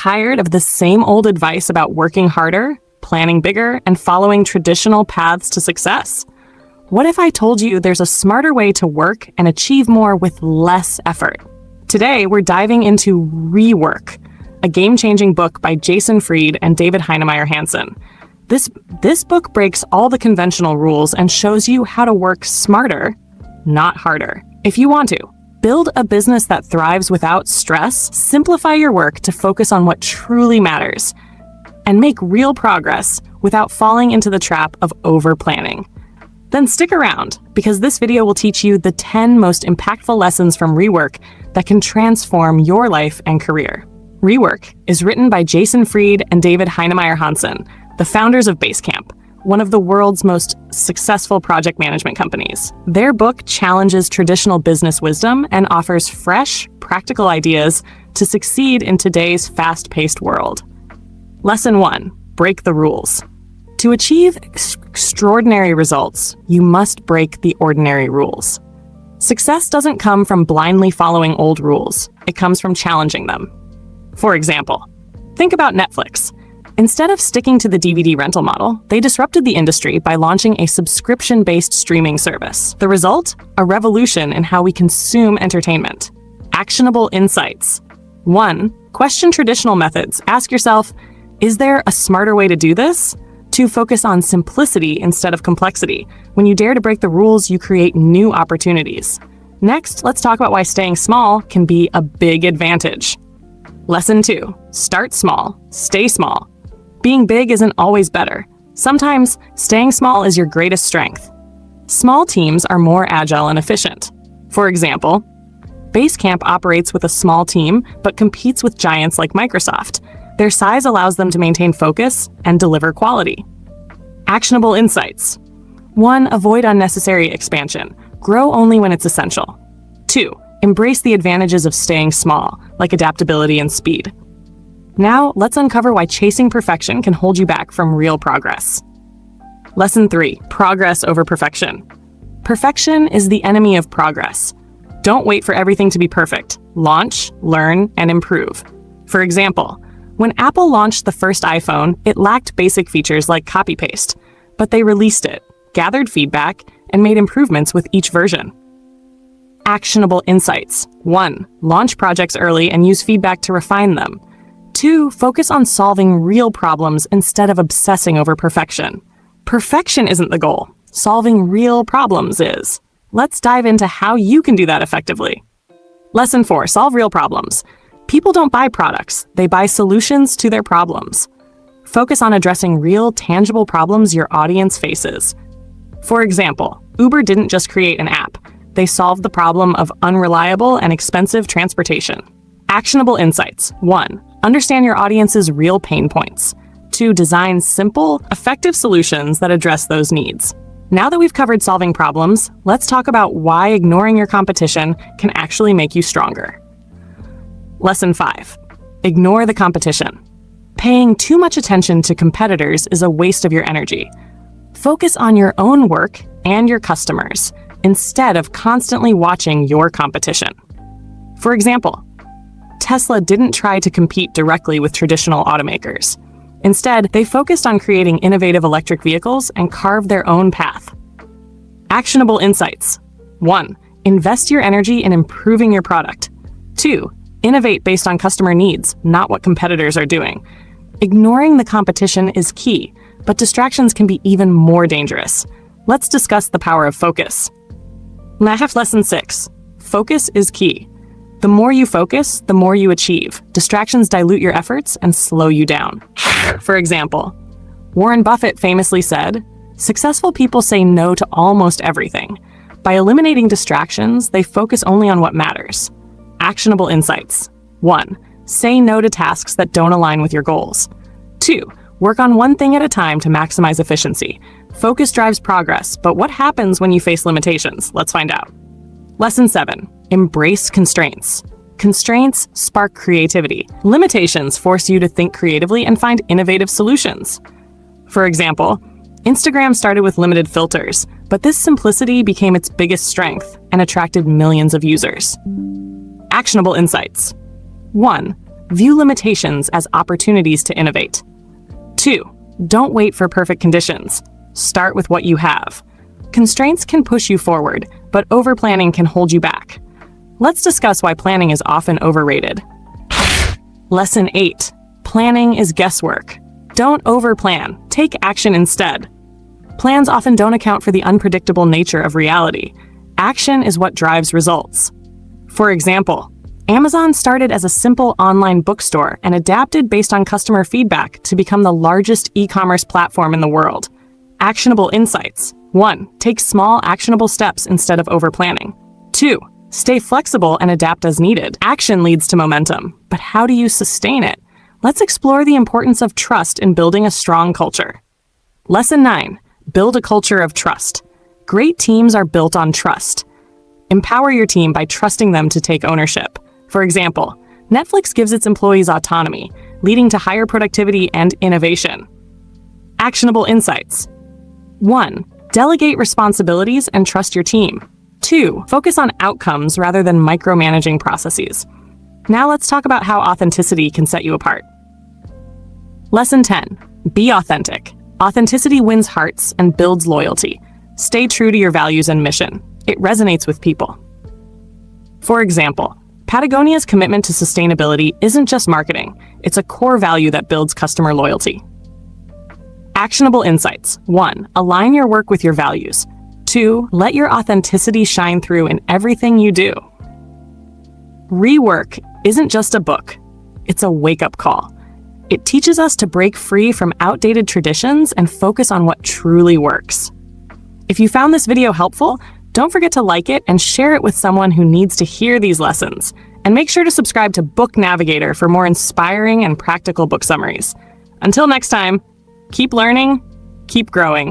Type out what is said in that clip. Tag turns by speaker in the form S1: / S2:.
S1: Tired of the same old advice about working harder, planning bigger, and following traditional paths to success? What if I told you there's a smarter way to work and achieve more with less effort? Today, we're diving into Rework, a game-changing book by Jason Fried and David Heinemeier Hansson. This book breaks all the conventional rules and shows you how to work smarter, not harder. If you want to, build a business that thrives without stress, simplify your work to focus on what truly matters, and make real progress without falling into the trap of over-planning. Then stick around, because this video will teach you the 10 most impactful lessons from Rework that can transform your life and career. Rework is written by Jason Fried and David Heinemeier Hansson, the founders of Basecamp, one of the world's most successful project management companies. Their book challenges traditional business wisdom and offers fresh, practical ideas to succeed in today's fast-paced world. Lesson 1. Break the rules. To achieve extraordinary results, you must break the ordinary rules. Success doesn't come from blindly following old rules. It comes from challenging them. For example, think about Netflix. Instead of sticking to the DVD rental model, they disrupted the industry by launching a subscription-based streaming service. The result? A revolution in how we consume entertainment. Actionable insights. 1. Question traditional methods. Ask yourself, is there a smarter way to do this? 2. Focus on simplicity instead of complexity. When you dare to break the rules, you create new opportunities. Next, let's talk about why staying small can be a big advantage. Lesson 2. Start small, stay small. Being big isn't always better. Sometimes, staying small is your greatest strength. Small teams are more agile and efficient. For example, Basecamp operates with a small team, but competes with giants like Microsoft. Their size allows them to maintain focus and deliver quality. Actionable insights. 1. Avoid unnecessary expansion. Grow only when it's essential. 2. Embrace the advantages of staying small, like adaptability and speed. Now, let's uncover why chasing perfection can hold you back from real progress. Lesson 3. Progress over perfection. Perfection is the enemy of progress. Don't wait for everything to be perfect. Launch, learn, and improve. For example, when Apple launched the first iPhone, it lacked basic features like copy-paste, but they released it, gathered feedback, and made improvements with each version. Actionable insights. 1. Launch projects early and use feedback to refine them. 2. Focus on solving real problems instead of obsessing over perfection. Perfection isn't the goal. Solving real problems is. Let's dive into how you can do that effectively. Lesson 4. Solve real problems. People don't buy products. They buy solutions to their problems. Focus on addressing real, tangible problems your audience faces. For example, Uber didn't just create an app. They solved the problem of unreliable and expensive transportation. Actionable insights. 1. Understand your audience's real pain points. 2. Design simple, effective solutions that address those needs. Now that we've covered solving problems, let's talk about why ignoring your competition can actually make you stronger. Lesson 5. Ignore the competition. Paying too much attention to competitors is a waste of your energy. Focus on your own work and your customers, instead of constantly watching your competition. For example, Tesla didn't try to compete directly with traditional automakers. Instead, they focused on creating innovative electric vehicles and carved their own path. Actionable insights. 1. Invest your energy in improving your product. 2. Innovate based on customer needs, not what competitors are doing. Ignoring the competition is key, but distractions can be even more dangerous. Let's discuss the power of focus. Lesson 6. Focus is key. The more you focus, the more you achieve. Distractions dilute your efforts and slow you down. For example, Warren Buffett famously said, "Successful people say no to almost everything. By eliminating distractions, they focus only on what matters." Actionable insights. 1. Say no to tasks that don't align with your goals. 2. Work on one thing at a time to maximize efficiency. Focus drives progress, but what happens when you face limitations? Let's find out. Lesson 7. Embrace constraints. Constraints spark creativity. Limitations force you to think creatively and find innovative solutions. For example, Instagram started with limited filters, but this simplicity became its biggest strength and attracted millions of users. Actionable insights. 1. View limitations as opportunities to innovate. 2. Don't wait for perfect conditions. Start with what you have. Constraints can push you forward, but overplanning can hold you back. Let's discuss why planning is often overrated. Lesson 8. Planning is guesswork. Don't overplan. Take action instead. Plans often don't account for the unpredictable nature of reality. Action is what drives results. For example, Amazon started as a simple online bookstore and adapted based on customer feedback to become the largest e-commerce platform in the world. Actionable insights. 1. Take small, actionable steps instead of overplanning. 2. Stay flexible and adapt as needed. Action leads to momentum, but how do you sustain it? Let's explore the importance of trust in building a strong culture. Lesson 9. Build a culture of trust. Great teams are built on trust. Empower your team by trusting them to take ownership. For example, Netflix gives its employees autonomy, leading to higher productivity and innovation. Actionable insights. 1. Delegate responsibilities and trust your team. 2. Focus on outcomes rather than micromanaging processes. Now let's talk about how authenticity can set you apart. Lesson 10. Be authentic. Authenticity wins hearts and builds loyalty. Stay true to your values and mission. It resonates with people. For example, Patagonia's commitment to sustainability isn't just marketing, it's a core value that builds customer loyalty. Actionable insights. 1. Align your work with your values. 2. Let your authenticity shine through in everything you do. Rework isn't just a book, it's a wake-up call. It teaches us to break free from outdated traditions and focus on what truly works. If you found this video helpful, don't forget to like it and share it with someone who needs to hear these lessons. And make sure to subscribe to Book Navigator for more inspiring and practical book summaries. Until next time, keep learning, keep growing.